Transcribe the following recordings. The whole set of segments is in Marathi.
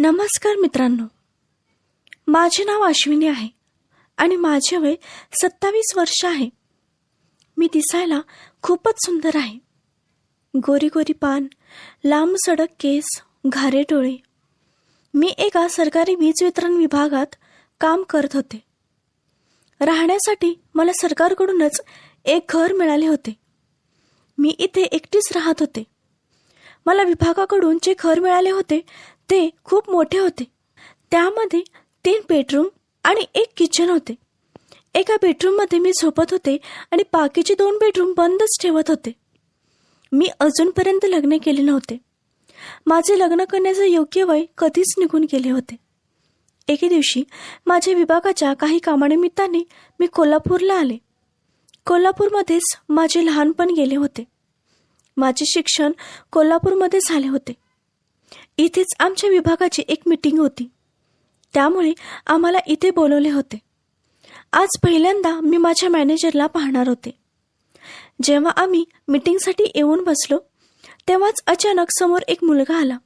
नमस्कार मित्रांनो, माझे नाव अश्विनी आहे आणि माझे वय 27 वर्ष आहे. मी दिसायला खूपच सुंदर आहे. गोरी गोरी पान, लांब सडक केस, घारे डोळे. मी एका सरकारी वीज वितरण विभागात काम करत होते. राहण्यासाठी मला सरकारकडूनच एक घर मिळाले होते. मी इथे एकटीच राहत होते. मला विभागाकडून जे घर मिळाले होते ते खूप मोठे होते. त्यामध्ये 3 बेडरूम आणि 1 किचन होते. एका बेडरूममध्ये मी झोपत होते आणि बाकीचे 2 बेडरूम बंदच ठेवत होते. मी अजूनपर्यंत लग्न केले नव्हते. माझे लग्न करण्याचे योग्य वय कधीच निघून गेले होते. एके दिवशी माझ्या विभागाच्या काही कामानिमित्ताने मी कोल्हापूरला आले. कोल्हापूरमध्येच माझे लहानपण गेले होते. माझे शिक्षण कोल्हापूरमध्ये झाले होते. इथेच आमच्या विभागाची एक मीटिंग होती. त्यामुळे आम्हाला इथे बोलवले होते. आज पहिल्यांदा मी माझ्या मॅनेजरला पाहणार होते. जेव्हा आम्ही मीटिंगसाठी येऊन बसलो तेव्हाच अचानक समोर एक मुलगा आला.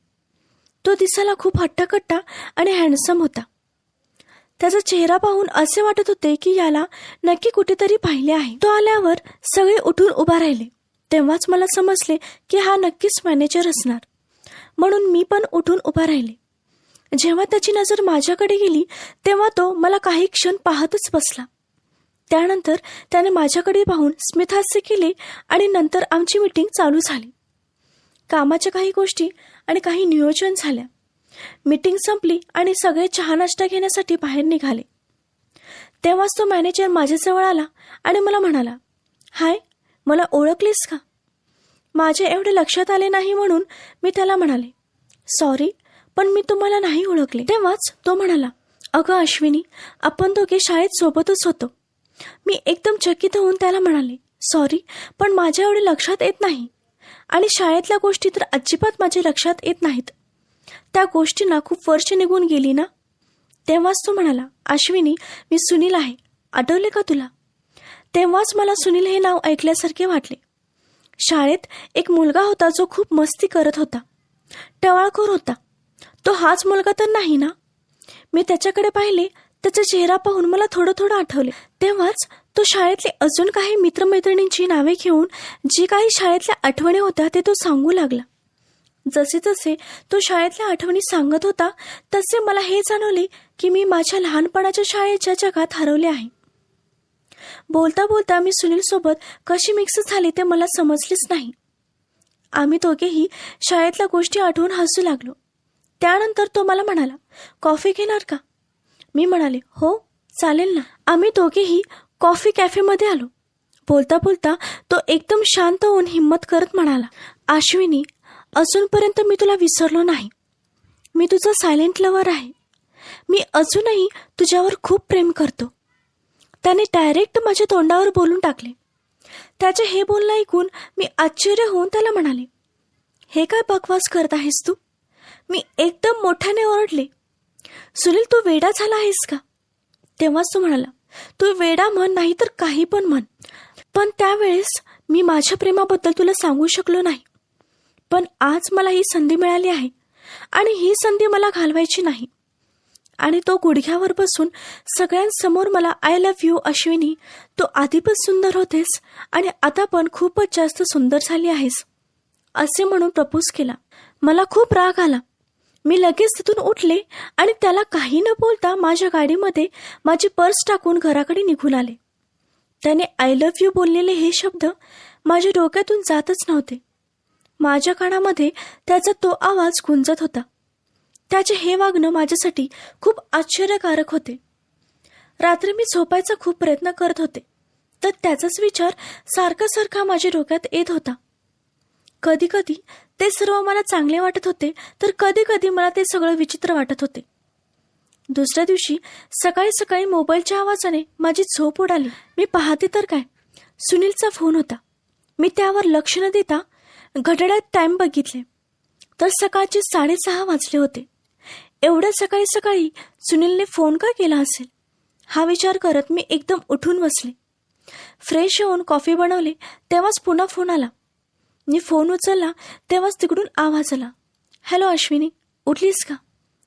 तो दिसायला खूप हट्टाकट्टा आणि हँडसम होता. त्याचा चेहरा पाहून असे वाटत होते की याला नक्की कुठेतरी पाहिले आहे. तो आल्यावर सगळे उठून उभा राहिले. तेव्हाच मला समजले की हा नक्कीच मॅनेजर असणार. म्हणून मी पण उठून उभा राहिले. जेव्हा त्याची नजर माझ्याकडे गेली तेव्हा तो मला काही क्षण पाहतच बसला. त्यानंतर त्याने माझ्याकडे पाहून स्मितहास्य केले आणि नंतर आमची मीटिंग चालू झाली. कामाच्या काही गोष्टी आणि काही नियोजन झाल्या. मीटिंग संपली आणि सगळे चहा नाश्ता घेण्यासाठी बाहेर निघाले. तेव्हाच तो मॅनेजर माझ्याजवळ आला आणि मला म्हणाला, हाय, मला ओळखलीस का? माझ्या एवढे लक्षात आले नाही म्हणून मी त्याला म्हणाले, सॉरी, पण मी तुम्हाला नाही ओळखले. तेव्हाच तो म्हणाला, अगं अश्विनी, आपण दोघे शाळेत सोबतच होतो. मी एकदम चकित होऊन त्याला म्हणाले, सॉरी, पण माझ्या एवढे लक्षात येत नाही आणि शाळेतल्या गोष्टी तर अजिबात माझ्या लक्षात येत नाहीत. त्या गोष्टींना खूप वर्ष निघून गेली ना. तेव्हाच तो म्हणाला, अश्विनी, मी सुनील आहे, आठवले का तुला? तेव्हाच मला सुनील हे नाव ऐकल्यासारखे वाटले. शाळेत एक मुलगा होता जो खूप मस्ती करत होता, टवाळखोर होता. तो हाच मुलगा तर नाही ना? मी त्याच्याकडे पाहिले. त्याचा चेहरा पाहून मला थोडं थोडं आठवले. तेव्हाच तो शाळेतले अजून काही मित्रमैत्रिणींची नावे घेऊन जी काही शाळेतल्या आठवणी होत्या ते तो सांगू लागला. जसे जसे तो शाळेतल्या आठवणी सांगत होता तसे मला हे जाणवले की मी माझ्या लहानपणाच्या शाळेच्या जगात हरवले आहे. बोलता बोलता मी सुनील सोबत कशी मिक्स झाले ते मला समजलेच नाही. आम्ही दोघेही शाळेतल्या गोष्टी आठवून हसू लागलो. त्यानंतर तो मला म्हणाला, कॉफी घेणार का? मी म्हणाले, हो चालेल ना. आम्ही दोघेही कॉफी कॅफेमध्ये आलो. बोलता बोलता तो एकदम शांत होऊन हिम्मत करत म्हणाला, अश्विनी, अजूनपर्यंत मी तुला विसरलो नाही. मी तुझा सायलेंट लव्हर आहे. मी अजूनही तुझ्यावर खूप प्रेम करतो. त्याने डायरेक्ट माझ्या तोंडावर बोलून टाकले. त्याचे हे बोलणं ऐकून मी आश्चर्य होऊन त्याला म्हणाले, हे काय बकवास करत आहेस तू? मी एकदम मोठ्याने ओरडले, सुनील, तू वेडा झाला आहेस का? तेव्हाच तो म्हणाला, तू वेडा म्हण नाही तर काही पण म्हण, पण त्यावेळेस मी माझ्या प्रेमाबद्दल तुला सांगू शकलो नाही. पण आज मला ही संधी मिळाली आहे आणि ही संधी मला घालवायची नाही. आणि तो गुडघ्यावर बसून सगळ्यांसमोर मला आय लव्ह यू अश्विनी, तू आधी पण सुंदर होतेस आणि आता पण खूपच जास्त सुंदर झाली आहेस, असे म्हणून प्रपोज केला. मला खूप राग आला. मी लगेच तिथून उठले आणि त्याला काही न बोलता माझ्या गाडीमध्ये माझी पर्स टाकून घराकडे निघून आले. त्याने आय लव्ह यू बोललेले हे शब्द माझ्या डोक्यातून जातच नव्हते. माझ्या कानामध्ये त्याचा तो आवाज गुंजत होता. त्याचे हे वागणं माझ्यासाठी खूप आश्चर्यकारक होते. रात्री मी झोपायचा खूप प्रयत्न करत होते तर त्याचाच विचार सारखा सारखा माझ्या डोक्यात येत होता. कधी कधी ते सर्व मला चांगले वाटत होते तर कधी कधी मला ते सगळं विचित्र वाटत होते. दुसऱ्या दिवशी सकाळी सकाळी मोबाईलच्या आवाजाने माझी झोप उडाली. मी पाहते तर काय, सुनीलचा फोन होता. मी त्यावर लक्ष न देता घड्याळात टाइम बघितले तर सकाळचे 6:30 वाजले होते. एवढ्या सकाळी सकाळी सुनीलने फोन का केला असेल हा विचार करत मी एकदम उठून बसले. फ्रेश होऊन कॉफी बनवले तेव्हाच पुन्हा फोन आला. मी फोन उचलला तेव्हाच तिकडून आवाज आला, हॅलो अश्विनी, उठलीस का?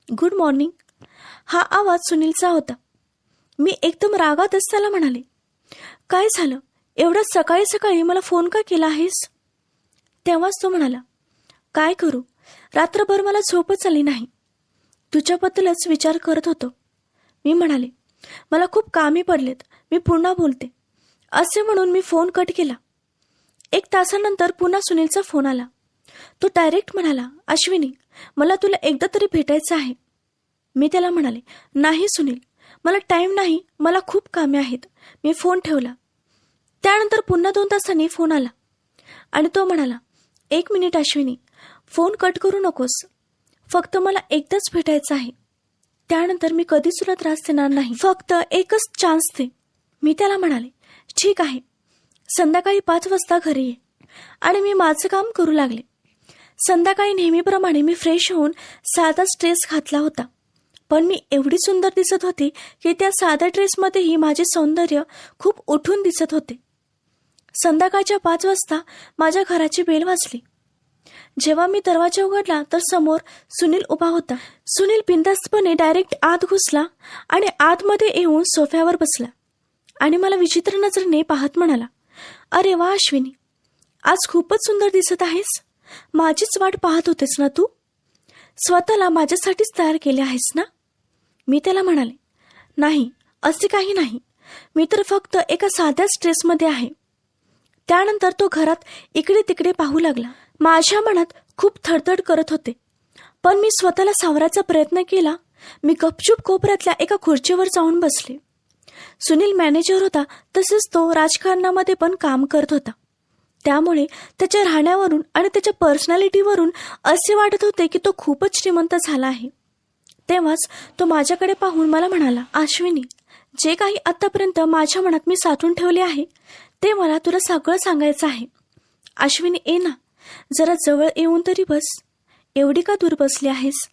Good morning. हा आवाज सुनीलचा होता. मी एकदम रागातच त्याला म्हणाले, काय झालं, एवढं सकाळी सकाळी मला फोन का केला आहेस? तेव्हाच तो म्हणाला, काय करू, रात्रभर मला झोपच आली नाही. तुझ्याबद्दलच विचार करत होतो. मी म्हणाले, मला खूप कामे पडलेत, मी पुन्हा बोलते. असे म्हणून मी फोन कट केला. 1 तासानंतर पुन्हा सुनीलचा फोन आला. तो डायरेक्ट म्हणाला, अश्विनी, मला तुला एकदा तरी भेटायचं आहे. मी त्याला म्हणाले, नाही सुनील, मला टाईम नाही, मला खूप कामे आहेत. मी फोन ठेवला. त्यानंतर पुन्हा 2 तासांनी फोन आला आणि तो म्हणाला, 1 मिनिट अश्विनी, फोन कट करू नकोस, फक्त मला एकदाच भेटायचं आहे. त्यानंतर मी कधीच तुला त्रास देणार नाही, फक्त एकच चान्स दे. मी त्याला म्हणाले, ठीक आहे, संध्याकाळी 5 वाजता घरी ये. आणि मी माझं काम करू लागले. संध्याकाळी नेहमीप्रमाणे मी फ्रेश होऊन साधाच ड्रेस घातला होता. पण मी एवढी सुंदर दिसत होती की त्या साध्या ड्रेसमध्येही माझे सौंदर्य खूप उठून दिसत होते. संध्याकाळच्या 5 वाजता माझ्या घराची बेल वाजली. जेव्हा मी दरवाजा उघडला तर समोर सुनील उभा होता. सुनील बिनधास्तपणे डायरेक्ट आत घुसला आणि आतमध्ये येऊन सोफ्यावर बसला आणि मला विचित्र नजरेने पाहत म्हणाला, अरे वा अश्विनी, आज खूपच सुंदर दिसत आहेस. माझीच वाट पाहत होतेस ना तू? स्वतःला माझ्यासाठीच तयार केले आहेस ना? मी त्याला म्हणाले, नाही, असे काही नाही, मी तर फक्त एका साध्याच ड्रेसमध्ये आहे. त्यानंतर तो घरात इकडे तिकडे पाहू लागला. माझ्या मनात खूप थरथर करत होते, पण मी स्वतःला सावरायचा प्रयत्न केला. मी गपचूप कोपऱ्यातल्या एका खुर्चीवर जाऊन बसले. सुनील मॅनेजर होता, तसेच तो राजकारणामध्ये पण काम करत होता. त्यामुळे त्याच्या राहण्यावरून आणि त्याच्या पर्सनॅलिटीवरून असे वाटत होते की तो खूपच श्रीमंत झाला आहे. तेव्हाच तो माझ्याकडे पाहून मला म्हणाला, अश्विनी, जे काही आतापर्यंत माझ्या मनात मी साठवून ठेवले आहे ते मला तुला सगळं सांगायचं आहे. अश्विनी, ये ना, जरा जवळ येऊन तरी बस. एवढी का दूर बसली आहेस?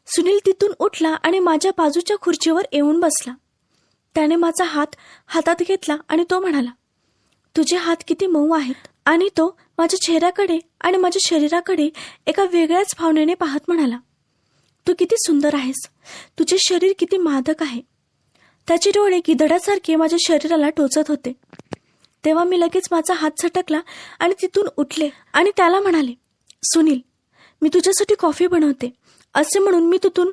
सुनील तिथून उठला आणि माझ्या बाजूच्या खुर्चीवर येऊन बसला. त्याने माझा हात हातात घेतला आणि तो म्हणाला, तुझे हात किती मऊ आहेत. आणि तो माझ्या चेहऱ्याकडे आणि माझ्या शरीराकडे एका वेगळ्याच भावनेने पाहत म्हणाला, तू किती सुंदर आहेस, तुझे शरीर किती मादक आहे. त्याचे डोळे गिधडासारखे माझ्या शरीराला टोचत होते. तेव्हा मी लगेच माझा हात झटकला आणि तिथून उठले आणि त्याला म्हणाले, सुनील, मी तुझ्यासाठी कॉफी बनवते. असे म्हणून मी तिथून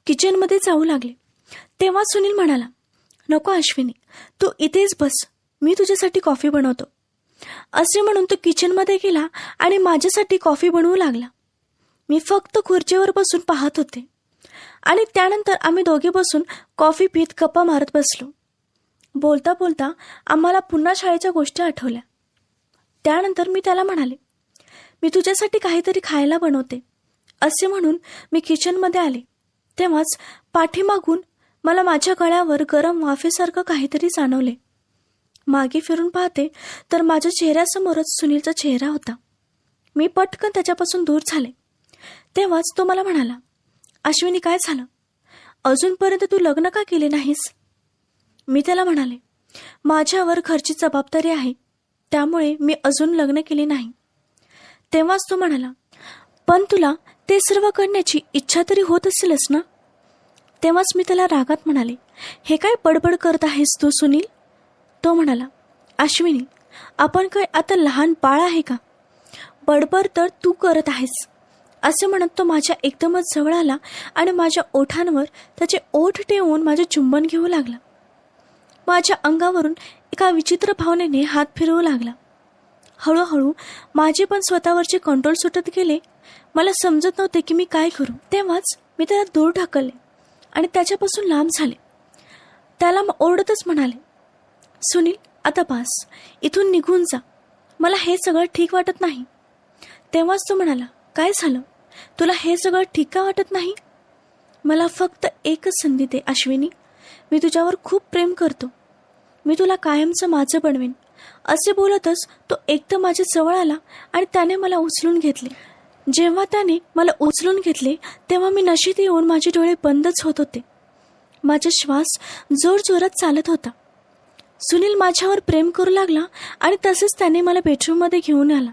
किचनमध्ये जाऊ लागले. तेव्हा सुनील म्हणाला, नको अश्विनी, तू इथेच बस, मी तुझ्यासाठी कॉफी बनवतो. असे म्हणून तो किचनमध्ये गेला आणि माझ्यासाठी कॉफी बनवू लागला. मी फक्त खुर्चीवर बसून पाहत होते आणि त्यानंतर आम्ही दोघे बसून कॉफी पीत गप्पा मारत बसलो. बोलता बोलता आम्हाला पुन्हा शाळेच्या गोष्टी आठवल्या. त्यानंतर मी त्याला म्हणाले, मी तुझ्यासाठी काहीतरी खायला बनवते. असे म्हणून मी किचनमध्ये आले. तेव्हाच पाठीमागून मला माझ्या गळ्यावर गरम वाफेसारखं काहीतरी जाणवले. मागे फिरून पाहते तर माझ्या चेहऱ्यासमोरच सुनीलचा चेहरा होता. मी पटकन त्याच्यापासून दूर झाले. तेव्हाच तो मला म्हणाला, अश्विनी, काय झालं, अजूनपर्यंत तू लग्न का केले नाहीस? मी त्याला म्हणाले, माझ्यावर घरची जबाबदारी आहे, त्यामुळे मी अजून लग्न केले नाही. तेव्हाच तो म्हणाला, पण तुला ते सर्व करण्याची इच्छा तरी होत असेलच ना? तेव्हाच मी त्याला रागात म्हणाले, हे काय बडबड करत आहेस तू सुनील? तो म्हणाला, अश्विनी, आपण काय आता लहान बाळ आहे का? बडबड तर तू करत आहेस. असे म्हणत तो माझ्या एकदमच जवळ आला आणि माझ्या ओठांवर त्याचे ओठ टेवून माझे चुंबन घेऊ लागला. माझ्या अंगावरून एका विचित्र भावनेने हात फिरवू लागला. हळूहळू माझे पण स्वतःवरचे कंट्रोल सुटत गेले. मला समजत नव्हते की मी काय करू. तेव्हाच मी त्याला दूर ढकलले आणि त्याच्यापासून लांब झाले. त्याला ओरडतच म्हणाले, सुनील, आता बस, इथून निघून जा, मला हे सगळं ठीक वाटत नाही. तेव्हाच तो म्हणाला, काय झालं, तुला हे सगळं ठीक का वाटत नाही? मला फक्त एकच संधी दे अश्विनी, मी तुझ्यावर खूप प्रेम करतो, मी तुला कायमचं माझं बनवेन. असे बोलतच तो एकदम माझ्या जवळ आला आणि त्याने मला उचलून घेतले. जेव्हा त्याने मला उचलून घेतले तेव्हा मी नशेत येऊन माझे डोळे बंदच होत होते. माझा श्वास जोरजोरात चालत होता. सुनील माझ्यावर प्रेम करू लागला आणि तसेच त्याने मला बेडरूममध्ये घेऊन आला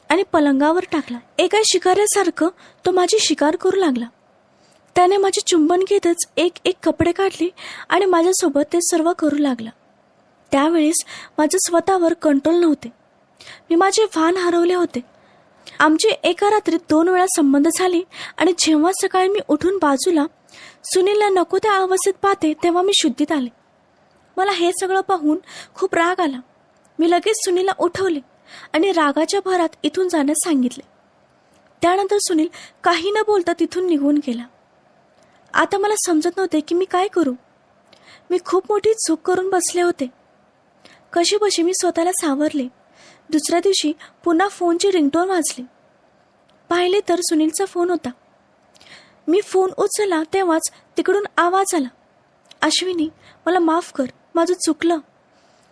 आणि पलंगावर टाकला. एका शिकाऱ्यासारखं तो माझी शिकार करू लागला. त्याने माझे चुंबन घेतच एक एक कपडे काढले आणि माझ्यासोबत ते सर्व करू लागला. त्यावेळेस माझं स्वतःवर कंट्रोल नव्हते. मी माझे भान हरवले होते. आमचे एका रात्रीत 2 वेळा संबंध झाले आणि जेव्हा सकाळी मी उठून बाजूला सुनीलला नको त्या अवस्थेत पाहते तेव्हा मी शुद्धीत आले. मला हे सगळं पाहून खूप राग आला. मी लगेच सुनीलला उठवले आणि रागाच्या भरात इथून जाण्यास सांगितले. त्यानंतर सुनील काही न बोलता तिथून निघून गेला. आता मला समजत नव्हते की मी काय करू. मी खूप मोठी चूक करून बसले होते. कशीबशी मी स्वतःला सावरले. दुसऱ्या दिवशी पुन्हा फोनची रिंगटोन वाजली. पाहिले तर सुनीलचा फोन होता. मी फोन उचलला तेव्हाच तिकडून आवाज आला, अश्विनी मला माफ कर, माझं चुकलं.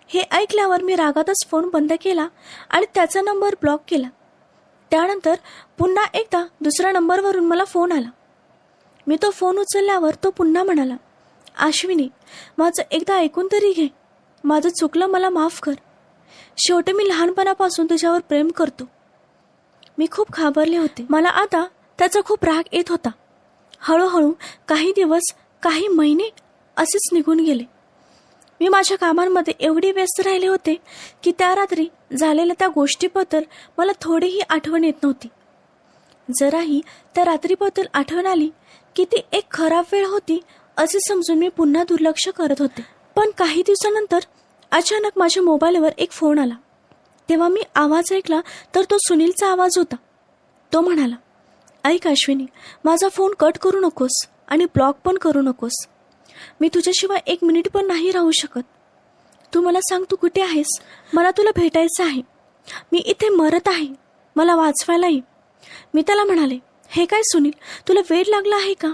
हे ऐकल्यावर मी रागातच फोन बंद केला आणि त्याचा नंबर ब्लॉक केला. त्यानंतर पुन्हा एकदा दुसऱ्या नंबरवरून मला फोन आला. मी तो फोन उचलल्यावर तो पुन्हा म्हणाला, अश्विनी माझं एकदा ऐकून तरी घे, माझं चुकलं, मला माफ कर. शेवटी मी लहानपणापासून तुझ्यावर प्रेम करतो. मी खूप घाबरले होते. मला आता त्याचा खूप राग येत होता. हळूहळू काही दिवस, काही महिने असेच निघून गेले. मी माझ्या कामांमध्ये एवढी व्यस्त राहिले होते की त्या रात्री झालेल्या त्या गोष्टीबद्दल मला थोडीही आठवण येत नव्हती. जराही त्या रात्रीबद्दल आठवण आली की ती एक खराब वेळ होती असे समजून मी पुन्हा दुर्लक्ष करत होते. पण काही दिवसानंतर अचानक माझ्या मोबाईलवर एक फोन आला. तेव्हा मी आवाज ऐकला तर तो सुनीलचा आवाज होता. तो म्हणाला, ऐक अश्विनी, माझा फोन कट करू नकोस आणि ब्लॉक पण करू नकोस. मी तुझ्याशिवाय 1 मिनिट पण नाही राहू शकत. तू मला सांग, तू कुठे आहेस? मला तुला भेटायचं आहे. मी इथे मरत आहे, मला वाचवायला ये. मी त्याला म्हणाले, हे काय सुनील, तुला वेळ लागला आहे का?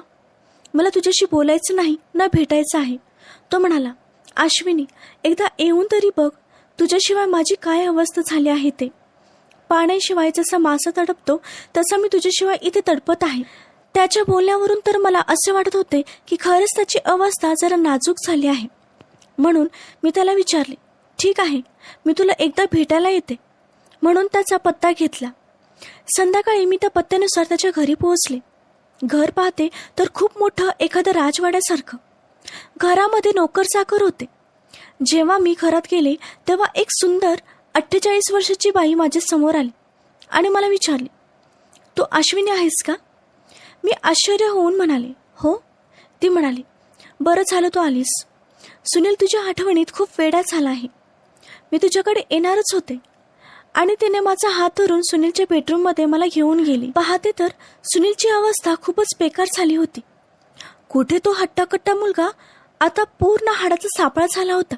मला तुझ्याशी बोलायचं नाही ना भेटायचं आहे. तो म्हणाला, अश्विनी एकदा येऊन तरी बघ, तुझ्याशिवाय माझी काय अवस्था झाली आहे ते. पाण्याशिवाय जसा मासा तडपतो तसा मी तुझ्याशिवाय इथे तडपत आहे. त्याच्या बोलण्यावरून तर मला असे वाटत होते की खरंच त्याची अवस्था जरा नाजूक झाली आहे. म्हणून मी त्याला विचारले, ठीक आहे, मी तुला एकदा भेटायला येते. म्हणून त्याचा पत्ता घेतला. संध्याकाळी मी त्या पत्त्यानुसार त्याच्या घरी पोहोचले. घर पाहते तर खूप मोठं एखादं राजवाड्यासारखं. घरामध्ये नोकर-चाकर होते. जेव्हा मी घरात गेले तेव्हा एक सुंदर 48 वर्षाची बाई माझ्या समोर आली आणि मला विचारले, तू अश्विनी आहेस का? मी आश्चर्य होऊन म्हणाले, हो. ती म्हणाली, बरं झालं तू आलीस. सुनील तुझ्या आठवणीत खूप वेडा झाला आहे. मी तुझ्याकडे येणारच होते. आणि तिने माझा हात धरून सुनीलच्या बेडरूममध्ये मला घेऊन गेली. पाहते तर सुनीलची अवस्था खूपच बेकार झाली होती. कुठे तो हट्टाकट्टा मुलगा आता पूर्ण हाडाचा सापळा झाला होता.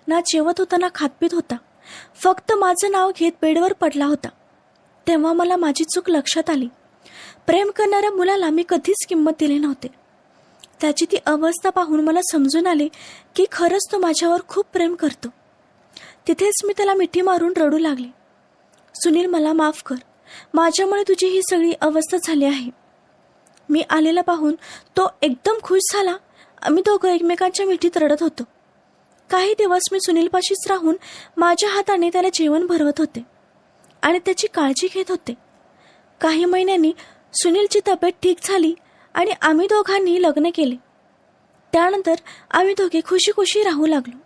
ना जेवत होता ना खातपीत होता. फक्त माझं नाव घेत बेडवर पडला होता. तेव्हा मला माझी चूक लक्षात आली. प्रेम करणाऱ्या मुलाला मी कधीच किंमत दिली नव्हते. त्याची ती अवस्था पाहून मला समजून आले की खरंच तो माझ्यावर खूप प्रेम करतो. तिथेच मी त्याला मिठी मारून रडू लागले, सुनील मला माफ कर, माझ्यामुळे तुझी ही सगळी अवस्था झाली आहे. मी आलेला पाहून तो एकदम खुश झाला. आम्ही दोघं एकमेकांच्या मिठीत रडत होतो. काही दिवस मी सुनीलपाशीच राहून माझ्या हाताने त्याला जेवण भरवत होते आणि त्याची काळजी घेत होते. काही महिन्यांनी सुनीलची तब्येत ठीक झाली आणि आम्ही दोघांनी लग्न केले. त्यानंतर आम्ही दोघे खुशी खुशी राहू लागलो.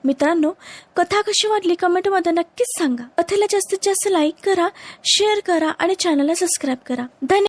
मित्रांनो, कथा कशी वाटली कमेंटमध्ये नक्कीच सांगा. कथेला जास्तीत जास्त लाईक करा, शेअर करा आणि चॅनलला सबस्क्राईब करा. धन्यवाद.